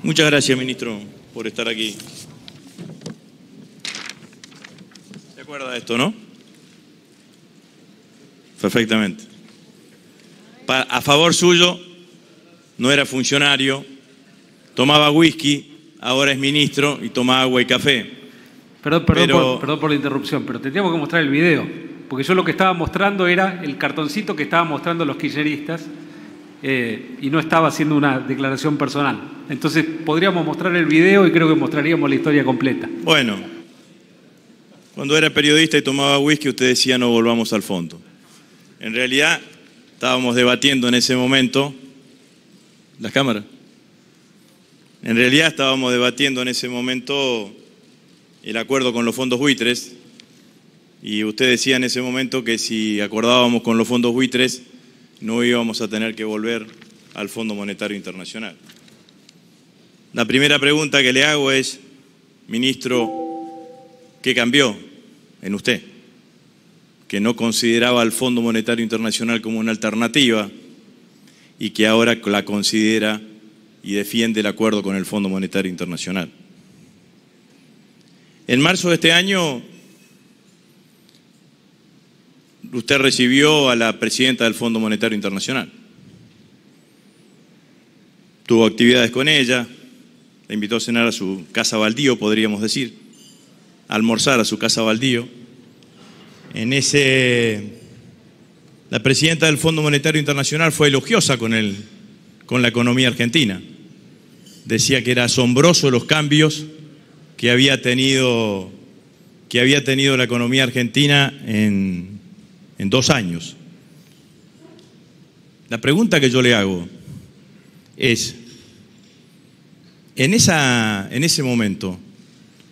Muchas gracias, ministro, por estar aquí. ¿Se acuerda de esto, no? Perfectamente. A favor suyo, no era funcionario, tomaba whisky, ahora es ministro y toma agua y café. Perdón por la interrupción, pero tendríamos que mostrar el video, porque yo lo que estaba mostrando era el cartoncito que estaban mostrando los kirchneristas y no estaba haciendo una declaración personal. Entonces podríamos mostrar el video y creo que mostraríamos la historia completa. Bueno, cuando era periodista y tomaba whisky, usted decía no volvamos al fondo. En realidad, estábamos debatiendo en ese momento... ¿Las cámaras? En realidad estábamos debatiendo en ese momento el acuerdo con los fondos buitres y usted decía en ese momento que si acordábamos con los fondos buitres no íbamos a tener que volver al Fondo Monetario Internacional. La primera pregunta que le hago es, ministro, ¿qué cambió en usted? Que no consideraba al Fondo Monetario Internacional como una alternativa y que ahora la considera y defiende el acuerdo con el Fondo Monetario Internacional. En marzo de este año, usted recibió a la presidenta del Fondo Monetario Internacional. Tuvo actividades con ella, la invitó a cenar a su casa baldío, podríamos decir, a almorzar a su casa baldío. La presidenta del Fondo Monetario Internacional fue elogiosa con la economía argentina. Decía que era asombroso los cambios que había tenido la economía argentina en 2 años. La pregunta que yo le hago es, en ese momento,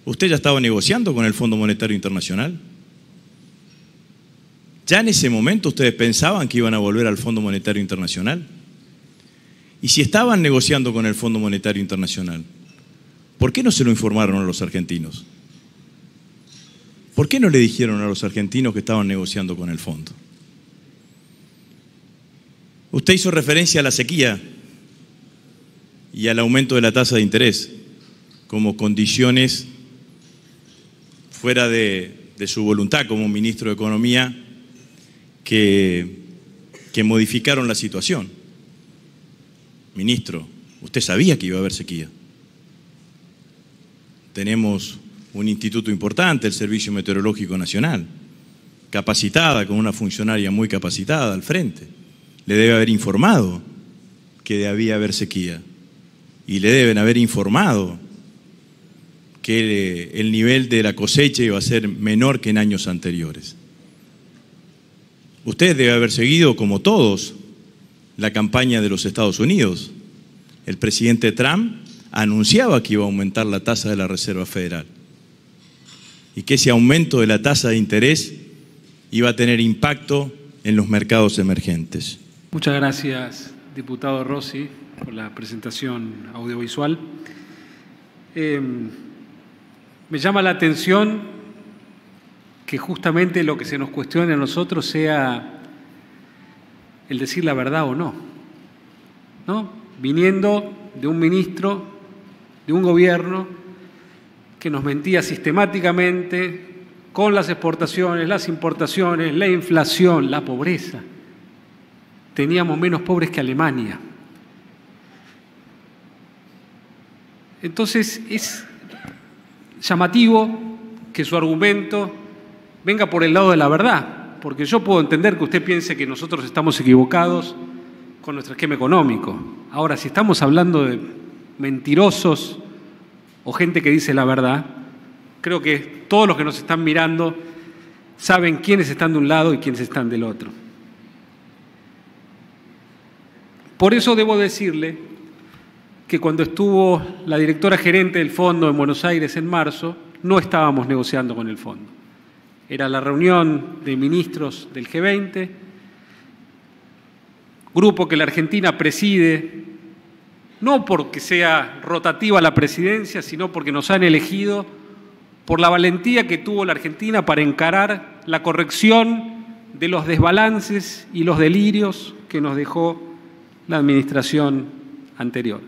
¿usted ya estaba negociando con el Fondo Monetario Internacional? ¿Ya en ese momento ustedes pensaban que iban a volver al Fondo Monetario Internacional? Y si estaban negociando con el Fondo Monetario Internacional, ¿por qué no se lo informaron a los argentinos? ¿Por qué no le dijeron a los argentinos que estaban negociando con el fondo? Usted hizo referencia a la sequía y al aumento de la tasa de interés como condiciones fuera de su voluntad como ministro de Economía que modificaron la situación. Ministro, usted sabía que iba a haber sequía. Tenemos un instituto importante, el Servicio Meteorológico Nacional, capacitada, con una funcionaria muy capacitada al frente. Le debe haber informado que debía haber sequía y le deben haber informado que el nivel de la cosecha iba a ser menor que en años anteriores. Usted debe haber seguido, como todos, la campaña de los Estados Unidos. El presidente Trump anunciaba que iba a aumentar la tasa de la Reserva Federal y que ese aumento de la tasa de interés iba a tener impacto en los mercados emergentes. Muchas gracias, diputado Rossi, por la presentación audiovisual. Me llama la atención que justamente lo que se nos cuestione a nosotros sea el decir la verdad o no, ¿no? Viniendo de un ministro, de un gobierno que nos mentía sistemáticamente con las exportaciones, las importaciones, la inflación, la pobreza. Teníamos menos pobres que Alemania. Entonces es llamativo que su argumento venga por el lado de la verdad, porque yo puedo entender que usted piense que nosotros estamos equivocados con nuestro esquema económico. Ahora, si estamos hablando de mentirosos o gente que dice la verdad, creo que todos los que nos están mirando saben quiénes están de un lado y quiénes están del otro. Por eso debo decirle que cuando estuvo la directora gerente del fondo en Buenos Aires en marzo, no estábamos negociando con el fondo. Era la reunión de ministros del G20, grupo que la Argentina preside, no porque sea rotativa la presidencia, sino porque nos han elegido por la valentía que tuvo la Argentina para encarar la corrección de los desbalances y los delirios que nos dejó la administración anterior.